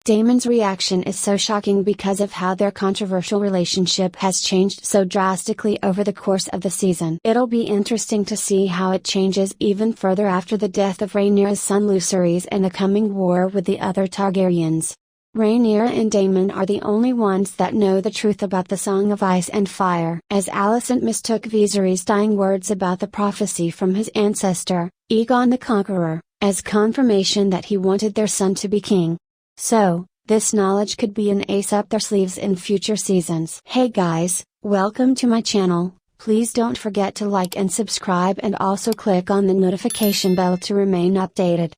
Daemon's reaction is so shocking because of how their controversial relationship has changed so drastically over the course of the season. It'll be interesting to see how it changes even further after the death of Rhaenyra's son Viserys and the coming war with the other Targaryens. Rhaenyra and Daemon are the only ones that know the truth about the Song of Ice and Fire. As Alicent mistook Viserys' dying words about the prophecy from his ancestor, Aegon the Conqueror, as confirmation that he wanted their son to be king. So, this knowledge could be an ace up their sleeves in future seasons. Hey guys, welcome to my channel. Please don't forget to like and subscribe and also click on the notification bell to remain updated.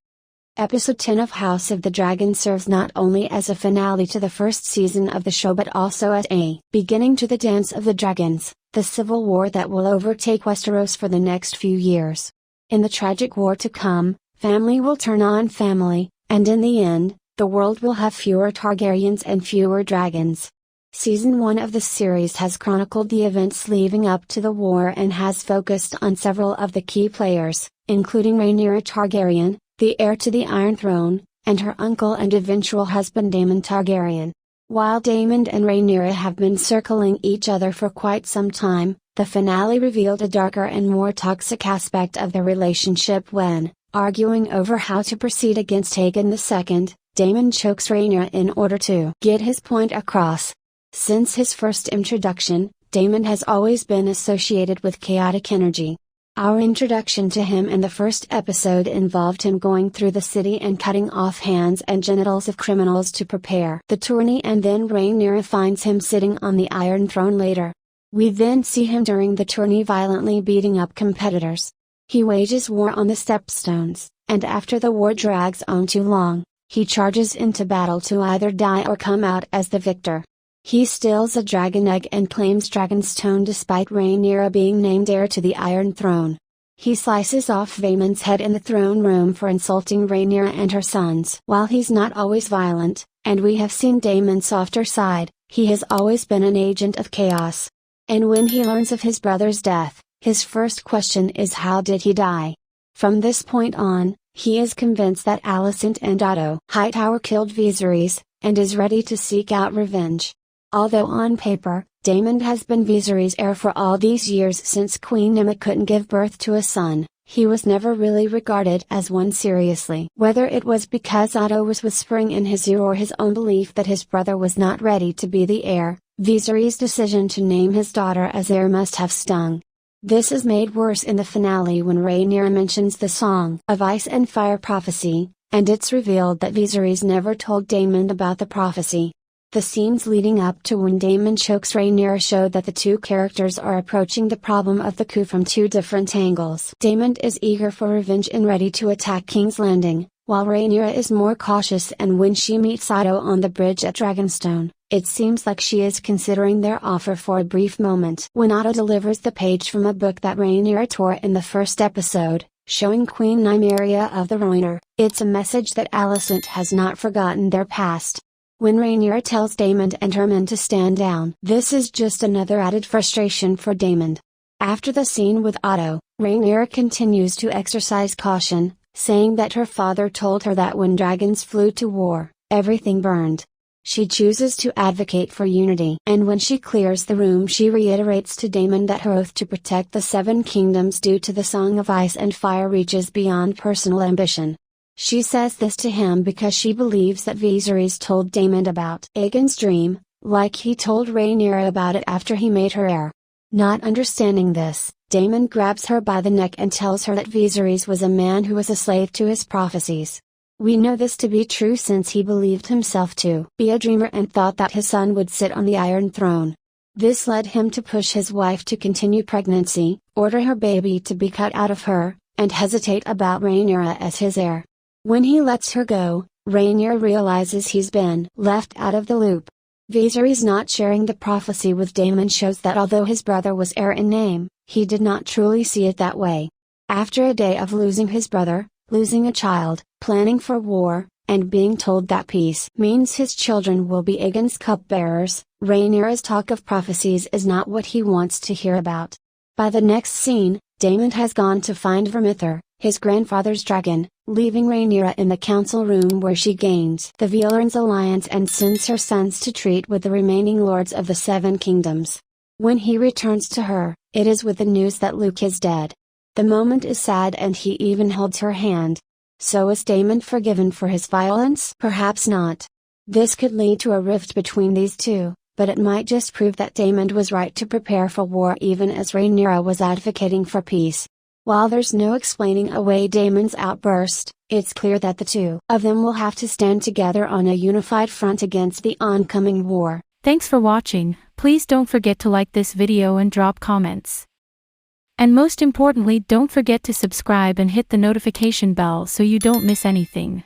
Episode 10 of House of the Dragon serves not only as a finale to the first season of the show but also as a beginning to the Dance of the Dragons, the civil war that will overtake Westeros for the next few years. In the tragic war to come, family will turn on family, and in the end, the world will have fewer Targaryens and fewer dragons. Season 1 of the series has chronicled the events leading up to the war and has focused on several of the key players, including Rhaenyra Targaryen, the heir to the Iron Throne, and her uncle and eventual husband DAymond Targaryen. While Daemond and Rhaenyra have been circling each other for quite some time, the finale revealed a darker and more toxic aspect of their relationship when, arguing over how to proceed against Aegon II, Daemon chokes Rhaenyra in order to get his point across. Since his first introduction, Daemon has always been associated with chaotic energy. Our introduction to him in the first episode involved him going through the city and cutting off hands and genitals of criminals to prepare the tourney, and then Rhaenyra finds him sitting on the Iron Throne later. We then see him during the tourney violently beating up competitors. He wages war on the Stepstones, and after the war drags on too long, he charges into battle to either die or come out as the victor. He steals a dragon egg and claims Dragonstone despite Rhaenyra being named heir to the Iron Throne. He slices off Vaemond's head in the throne room for insulting Rhaenyra and her sons. While he's not always violent, and we have seen Daemon's softer side, he has always been an agent of chaos. And when he learns of his brother's death, his first question is, how did he die? From this point on, he is convinced that Alicent and Otto Hightower killed Veeserys, and is ready to seek out revenge. Although on paper, Daemon has been Viserys' heir for all these years since Queen Aemma couldn't give birth to a son, he was never really regarded as one seriously. Whether it was because Otto was whispering in his ear or his own belief that his brother was not ready to be the heir, Viserys' decision to name his daughter as heir must have stung. This is made worse in the finale when Rhaenyra mentions the Song of Ice and Fire prophecy, and it's revealed that Viserys never told Daemon about the prophecy. The scenes leading up to when Daemon chokes Rhaenyra show that the two characters are approaching the problem of the coup from two different angles. Daemon is eager for revenge and ready to attack King's Landing, while Rhaenyra is more cautious, and when she meets Otto on the bridge at Dragonstone, it seems like she is considering their offer for a brief moment. When Otto delivers the page from a book that Rhaenyra tore in the first episode, showing Queen Nymeria of the Roynar, it's a message that Alicent has not forgotten their past. When Rhaenyra tells Daemon and her men to stand down, this is just another added frustration for Daemon. After the scene with Otto, Rhaenyra continues to exercise caution, saying that her father told her that when dragons flew to war, everything burned. She chooses to advocate for unity, and when she clears the room she reiterates to Daemon that her oath to protect the Seven Kingdoms due to the Song of Ice and Fire reaches beyond personal ambition. She says this to him because she believes that Viserys told Daemon about Aegon's dream, like he told Rhaenyra about it after he made her heir. Not understanding this, Daemon grabs her by the neck and tells her that Viserys was a man who was a slave to his prophecies. We know this to be true since he believed himself to be a dreamer and thought that his son would sit on the Iron Throne. This led him to push his wife to continue pregnancy, order her baby to be cut out of her, and hesitate about Rhaenyra as his heir. When he lets her go, Rhaenyra realizes he's been left out of the loop. Viserys not sharing the prophecy with Daemon shows that although his brother was heir in name, he did not truly see it that way. After a day of losing his brother, losing a child, planning for war, and being told that peace means his children will be Aegon's cupbearers, Rhaenyra's talk of prophecies is not what he wants to hear about. By the next scene, Daemon has gone to find Vermithor, his grandfather's dragon. leaving Rhaenyra in the council room where she gains the Veeserys alliance and sends her sons to treat with the remaining lords of the Seven Kingdoms. When he returns to her, it is with the news that Luke is dead. The moment is sad and he even holds her hand. So is Daemon forgiven for his violence? Perhaps not. This could lead to a rift between these two, but it might just prove that Daemon was right to prepare for war even as Rhaenyra was advocating for peace. While there's no explaining away Daemon's outburst, it's clear that the two of them will have to stand together on a unified front against the oncoming war. Thanks for watching. Please don't forget to like this video and drop comments. And most importantly, don't forget to subscribe and hit the notification bell so you don't miss anything.